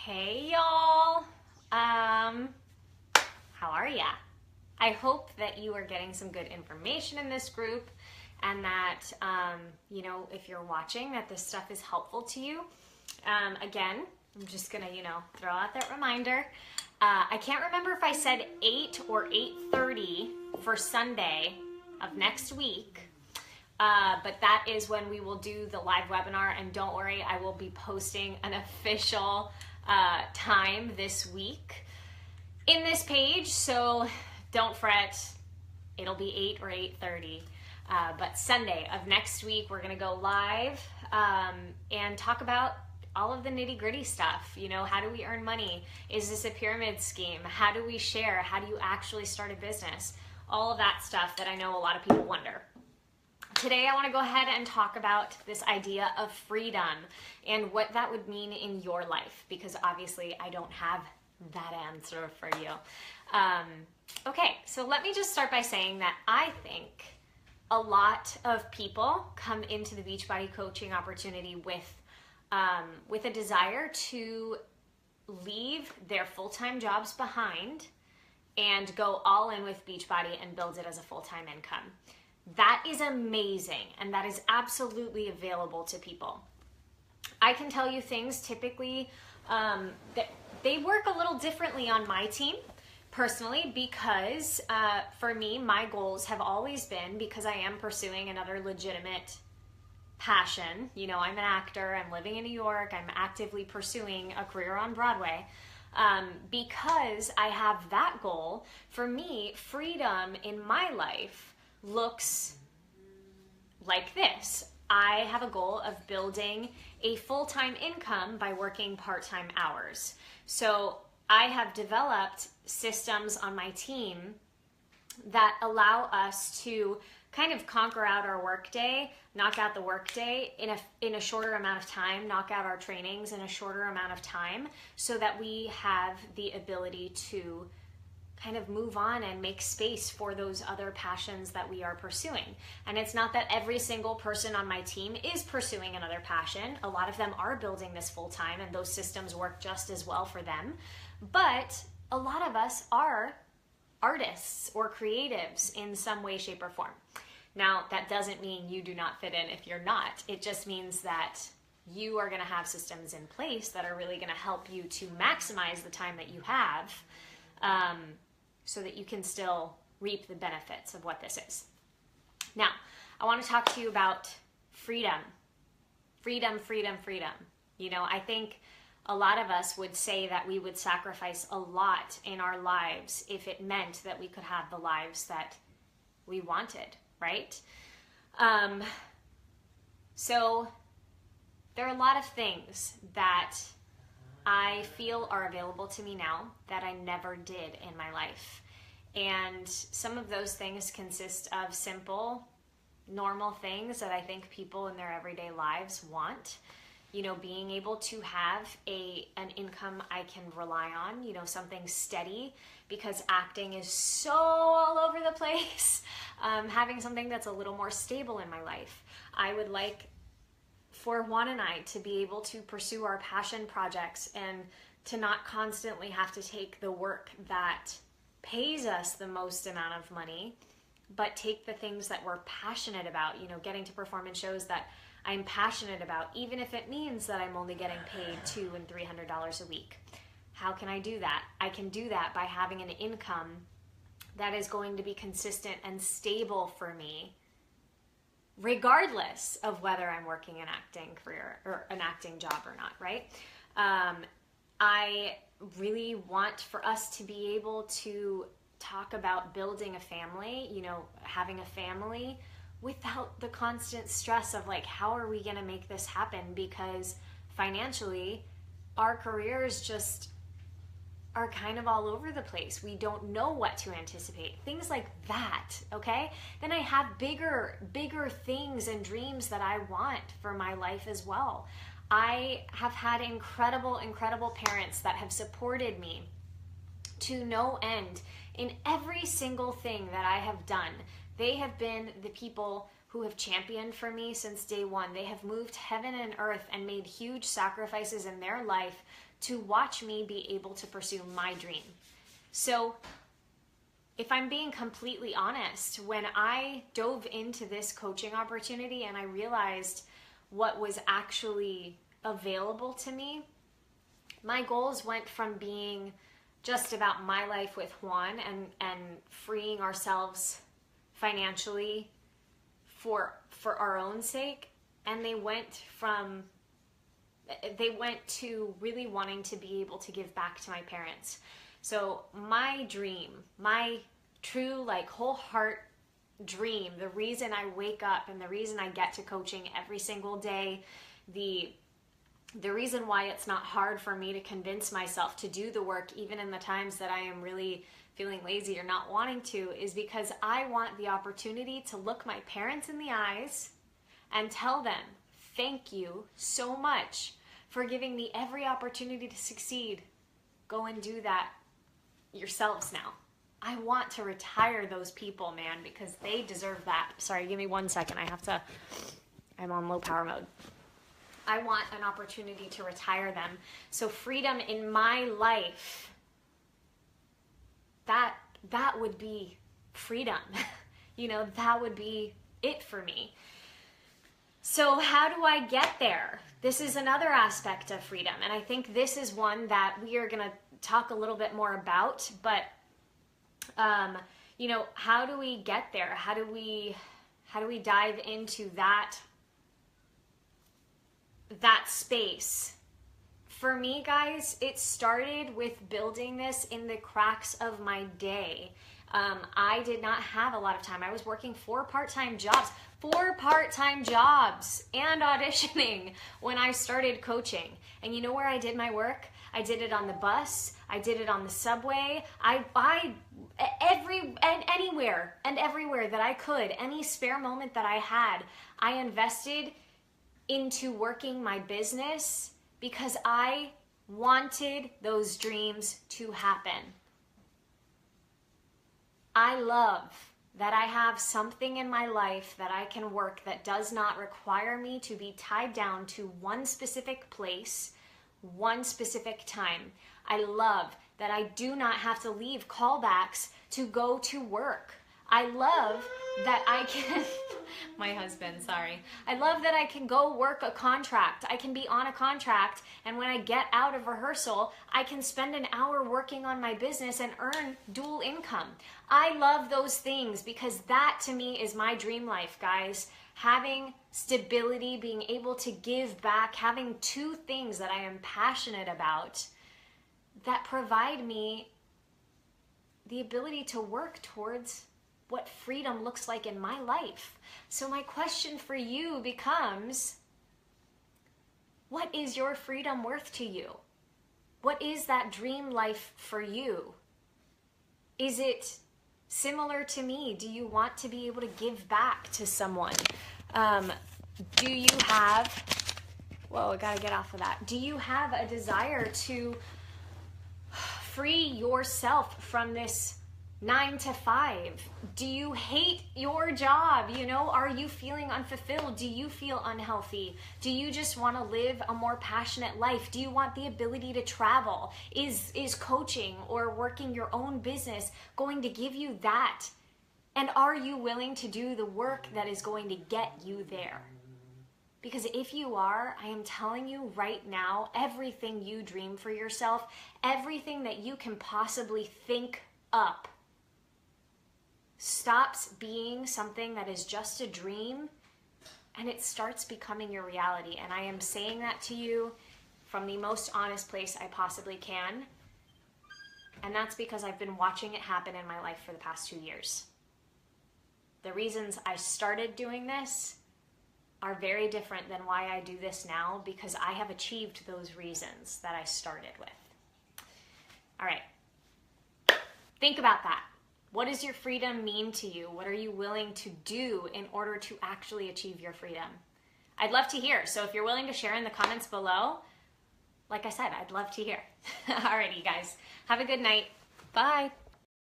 Hey y'all, how are ya? I hope that you are getting some good information in this group and that, if you're watching, that this stuff is helpful to you. Again, I'm just gonna, throw out that reminder. I can't remember if I said 8 or 8:30 for Sunday of next week. But that is when we will do the live webinar, and don't worry, I will be posting an official time this week in this page, so don't fret, it'll be 8 or 8:30. But Sunday of next week, we're gonna go live and talk about all of the nitty-gritty stuff. How do we earn money? Is this a pyramid scheme? How do we share? How do you actually start a business? All of that stuff that I know a lot of people wonder. Today I want to go ahead and talk about this idea of freedom and what that would mean in your life, because obviously I don't have that answer for you. Okay, so let me just start by saying that I think a lot of people come into the Beachbody coaching opportunity with a desire to leave their full-time jobs behind and go all in with Beachbody and build it as a full-time income. That is amazing, and that is absolutely available to people. I can tell you things typically that they work a little differently on my team personally, because for me, my goals have always been, because I am pursuing another legitimate passion. I'm an actor, I'm living in New York, I'm actively pursuing a career on Broadway. Because I have that goal, for me, freedom in my life looks like this. I have a goal of building a full-time income by working part-time hours. So I have developed systems on my team that allow us to kind of conquer out our workday, knock out the workday in a shorter amount of time, knock out our trainings in a shorter amount of time, so that we have the ability to kind of move on and make space for those other passions that we are pursuing. And it's not that every single person on my team is pursuing another passion. A lot of them are building this full time, and those systems work just as well for them. But a lot of us are artists or creatives in some way, shape, or form. Now, that doesn't mean you do not fit in if you're not. It just means that you are going to have systems in place that are really going to help you to maximize the time that you have, so that you can still reap the benefits of what this is. Now, I want to talk to you about freedom. Freedom, freedom, freedom. I think a lot of us would say that we would sacrifice a lot in our lives if it meant that we could have the lives that we wanted, right? So there are a lot of things that I feel are available to me now that I never did in my life. And some of those things consist of simple, normal things that I think people in their everyday lives want. Being able to have an income I can rely on, something steady, because acting is so all over the place. Having something that's a little more stable in my life. I would like for Juan and I to be able to pursue our passion projects and to not constantly have to take the work that pays us the most amount of money, but take the things that we're passionate about, getting to perform in shows that I'm passionate about, even if it means that I'm only getting paid $200 and $300 a week. How can I do that? I can do that by having an income that is going to be consistent and stable for me, regardless of whether I'm working an acting career or an acting job or not, right? I really want for us to be able to talk about building a family, having a family without the constant stress of how are we going to make this happen? Because financially, our careers just are kind of all over the place. We don't know what to anticipate. Things like that, okay? Then I have bigger things and dreams that I want for my life as well. I have had incredible, incredible parents that have supported me to no end in every single thing that I have done. They have been the people who have championed for me since day one. They have moved heaven and earth and made huge sacrifices in their life to watch me be able to pursue my dream. So if I'm being completely honest, when I dove into this coaching opportunity and I realized what was actually available to me, my goals went from being just about my life with Juan and freeing ourselves financially for our own sake, and they went to really wanting to be able to give back to my parents. So my dream, my true whole heart dream, the reason I wake up and the reason I get to coaching every single day, the reason why it's not hard for me to convince myself to do the work even in the times that I am really feeling lazy or not wanting to, is because I want the opportunity to look my parents in the eyes and tell them, thank you so much for giving me every opportunity to succeed. Go and do that yourselves now. I want to retire those people, man, because they deserve that. Sorry, give me 1 second. I'm on low power mode. I want an opportunity to retire them. So freedom in my life, that would be freedom. That would be it for me. So how do I get there? This is another aspect of freedom, and I think this is one that we are going to talk a little bit more about, but how do we get there? How do we dive into that space? For me, guys, it started with building this in the cracks of my day. I did not have a lot of time. I was working 4 part-time jobs and auditioning when I started coaching. And you know where I did my work? I did it on the bus. I did it on the subway. Anywhere and everywhere that I could, any spare moment that I had, I invested into working my business because I wanted those dreams to happen. I love that I have something in my life that I can work that does not require me to be tied down to one specific place, one specific time. I love that I do not have to leave callbacks to go to work. I love that I can, my husband, sorry. I love that I can go work a contract. I can be on a contract, and when I get out of rehearsal, I can spend an hour working on my business and earn dual income. I love those things because that to me is my dream life, guys. Having stability, being able to give back, having 2 things that I am passionate about that provide me the ability to work towards what freedom looks like in my life. So my question for you becomes, what is your freedom worth to you? What is that dream life for you? Is it similar to me? Do you want to be able to give back to someone? Do you have, whoa, I gotta get off of that. Do you have a desire to free yourself from this 9 to 5? Do you hate your job? Are you feeling unfulfilled? Do you feel unhealthy? Do you just want to live a more passionate life? Do you want the ability to travel? Is coaching or working your own business going to give you that? And are you willing to do the work that is going to get you there? Because if you are, I am telling you right now, everything you dream for yourself, everything that you can possibly think up, stops being something that is just a dream and it starts becoming your reality. And I am saying that to you from the most honest place I possibly can. And that's because I've been watching it happen in my life for the past 2 years. The reasons I started doing this are very different than why I do this now, because I have achieved those reasons that I started with. All right. Think about that. What does your freedom mean to you? What are you willing to do in order to actually achieve your freedom? I'd love to hear. So if you're willing to share in the comments below, like I said, I'd love to hear. Alrighty, guys. Have a good night. Bye.